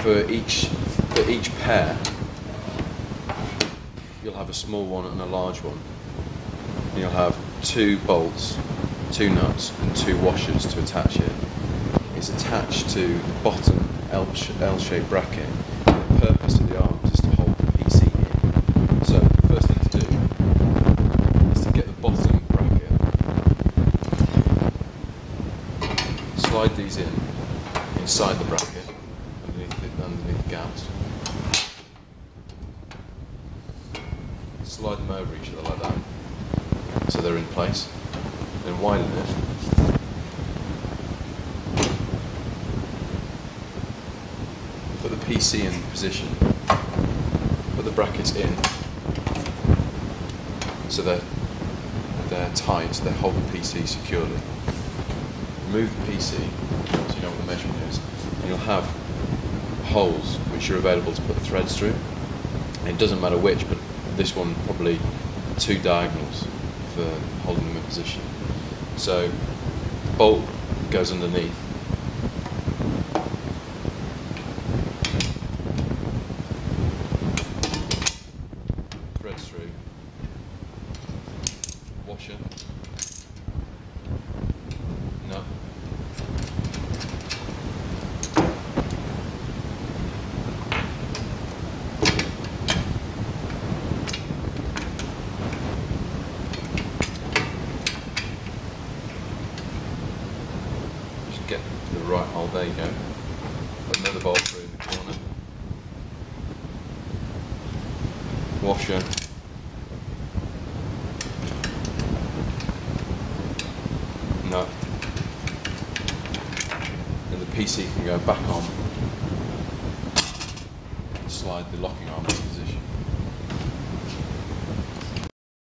for each pair, you'll have a small one and a large one. And you'll have 2 bolts, 2 nuts, and 2 washers to attach it. It's attached to the bottom L-shaped bracket. The purpose of the arms is to hold the PC in. So the first thing to do is to get the bottom bracket, slide these inside the bracket, underneath the gaps. Slide them over each other like that, so they're in place. Then widen it. Put the PC in position. Put the brackets in, so they're tight, so they hold the PC securely. Remove the PC, so you know what the measurement is, and you'll have holes which are available to put the threads through. And it doesn't matter which, but this one probably 2 diagonals for holding them in position. So the bolt goes underneath. Threads through. Washer. Nut. Get the right hole, there you go. Put another bolt through in the corner. Washer. Nut. And the PC can go back on. Slide the locking arm into position.